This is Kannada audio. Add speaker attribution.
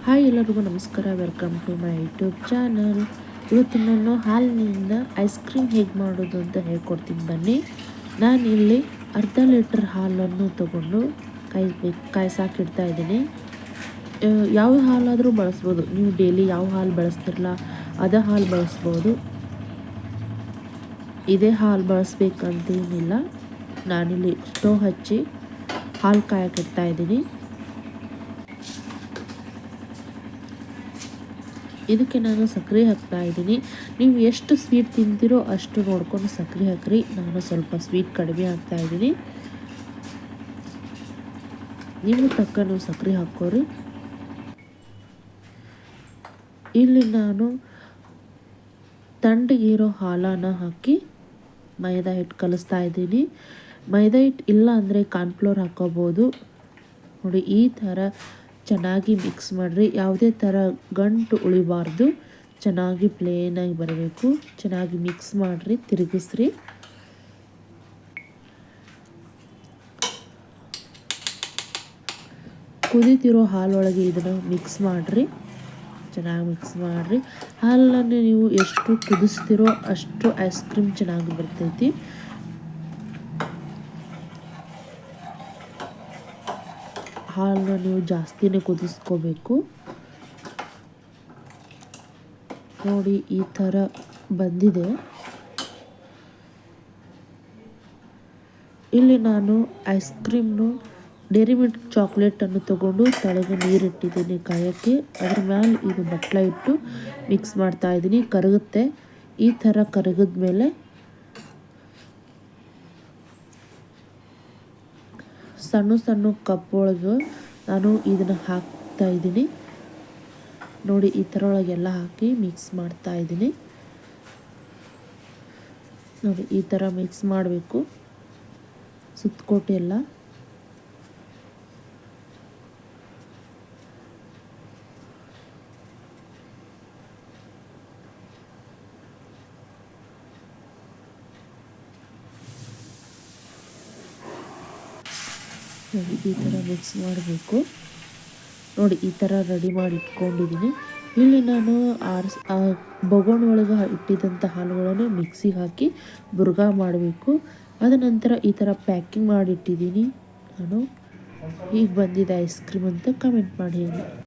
Speaker 1: ಹಾಯ್ ಎಲ್ಲರಿಗೂ ನಮಸ್ಕಾರ, welcome to my YouTube channel. ಇವತ್ತು ನಾನು ಹಾಲಿನಿಂದ ಐಸ್ ಕ್ರೀಮ್ ಹೇಗೆ ಮಾಡೋದು ಅಂತ ಹೇಳ್ಕೊಡ್ತೀನಿ ಬನ್ನಿ. ನಾನಿಲ್ಲಿ ಅರ್ಧ ಲೀಟ್ರ್ ಹಾಲನ್ನು ತಗೊಂಡು ಕಾಯ್ಸಾಕಿಡ್ತಾ ಇದ್ದೀನಿ. ಯಾವ ಹಾಲಾದರೂ ಬಳಸ್ಬೋದು, ನೀವು ಡೈಲಿ ಯಾವ ಹಾಲು ಬಳಸ್ತಿರಲ್ಲ ಅದೇ ಹಾಲು ಬಳಸ್ಬೋದು. ಇದೇ ಹಾಲು ಬಳಸ್ಬೇಕಂತೇನಿಲ್ಲ. ನಾನಿಲ್ಲಿ ಸ್ಟವ್ ಹಚ್ಚಿ ಹಾಲು ಕಾಯಕ್ಕಿಡ್ತಾ ಇದ್ದೀನಿ. ಇದಕ್ಕೆ ನಾನು ಸಕ್ಕರೆ ಹಾಕ್ತಾ ಇದ್ದೀನಿ. ನೀವು ಎಷ್ಟು ಸ್ವೀಟ್ ತಿಂತೀರೋ ಅಷ್ಟು ನೋಡ್ಕೊಂಡು ಸಕ್ಕರೆ ಹಾಕ್ರಿ. ನಾನು ಸ್ವಲ್ಪ ಸ್ವೀಟ್ ಕಡಿಮೆ ಹಾಕ್ತಾ ಇದ್ದೀನಿ. ನೀವು ತಕ್ಕನು ಸಕ್ಕರೆ ಹಾಕೋರಿ. ಇಲ್ಲಿ ನಾನು ತಣ್ಣಗಿರೋ ಹಾಲನ್ನು ಹಾಕಿ ಮೈದಾ ಹಿಟ್ಟು ಕಲಿಸ್ತಾ ಇದ್ದೀನಿ. ಮೈದಾ ಹಿಟ್ಟು ಇಲ್ಲ ಅಂದರೆ ಕಾರ್ನ್ಫ್ಲೋರ್ ಹಾಕೋಬೋದು. ನೋಡಿ, ಈ ಥರ ಚೆನ್ನಾಗಿ ಮಿಕ್ಸ್ ಮಾಡಿರಿ. ಯಾವುದೇ ಥರ ಗಂಟು ಉಳಿಬಾರ್ದು, ಚೆನ್ನಾಗಿ ಪ್ಲೇನಾಗಿ ಬರಬೇಕು. ಚೆನ್ನಾಗಿ ಮಿಕ್ಸ್ ಮಾಡಿರಿ, ತಿರುಗಿಸ್ರಿ. ಕುದೀತಿರೋ ಹಾಲೊಳಗೆ ಇದನ್ನು ಮಿಕ್ಸ್ ಮಾಡಿರಿ, ಚೆನ್ನಾಗಿ ಮಿಕ್ಸ್ ಮಾಡಿರಿ. ಹಾಲನ್ನು ನೀವು ಎಷ್ಟು ಕುದಿಸ್ತಿರೋ ಅಷ್ಟು ಐಸ್ ಕ್ರೀಮ್ ಚೆನ್ನಾಗಿ ಬರ್ತೈತಿ. ಹಾಲನ್ನು ನೀವು ಜಾಸ್ತಿನೇ ಕುದಿಸ್ಕೋಬೇಕು. ನೋಡಿ, ಈ ಥರ ಬಂದಿದೆ. ಇಲ್ಲಿ ನಾನು ಐಸ್ ಕ್ರೀಮ್ನು ಡೈರಿ ಮಿಲ್ಕ್ ಚಾಕ್ಲೇಟನ್ನು ತಗೊಂಡು ತಳಗೆ ನೀರಿಟ್ಟಿದ್ದೀನಿ ಕಾಯೋಕ್ಕೆ. ಅದ್ರ ಮೇಲೆ ಇದು ಬಟ್ಲ ಇಟ್ಟು ಮಿಕ್ಸ್ ಮಾಡ್ತಾ ಇದ್ದೀನಿ. ಕರಗುತ್ತೆ. ಈ ಥರ ಕರಗಿದ ಮೇಲೆ ಸಣ್ಣ ಸಣ್ಣ ಕಪ್ ಒಳಗೆ ನಾನು ಇದನ್ನು ಹಾಕ್ತಾ ಇದ್ದೀನಿ. ನೋಡಿ, ಈ ಥರ ಒಳಗೆಲ್ಲ ಹಾಕಿ ಮಿಕ್ಸ್ ಮಾಡ್ತಾ ಇದ್ದೀನಿ. ನೋಡಿ, ಈ ಥರ ಮಿಕ್ಸ್ ಮಾಡಬೇಕು ಸುತ್ತಕೊಟ್ಟು ಎಲ್ಲ. ನೋಡಿ, ಈ ಥರ ಮಿಕ್ಸ್ ಮಾಡಬೇಕು. ನೋಡಿ, ಈ ಥರ ರೆಡಿ ಮಾಡಿ ಇಟ್ಕೊಂಡಿದ್ದೀನಿ. ಇಲ್ಲಿ ನಾನು ಬೊಗೋಣಿ ಒಳಗೆ ಇಟ್ಟಿದ್ದಂಥ ಹಾಲುಗಳನ್ನು ಮಿಕ್ಸಿಗೆ ಹಾಕಿ ಬುರ್ಗ ಮಾಡಬೇಕು. ಅದ ನಂತರ ಈ ಥರ ಪ್ಯಾಕಿಂಗ್ ಮಾಡಿಟ್ಟಿದ್ದೀನಿ ನಾನು. ಈಗ ಬಂದಿದೆ ಐಸ್ ಕ್ರೀಮ್ ಅಂತ ಕಮೆಂಟ್ ಮಾಡಿ ಹೇಳಿ.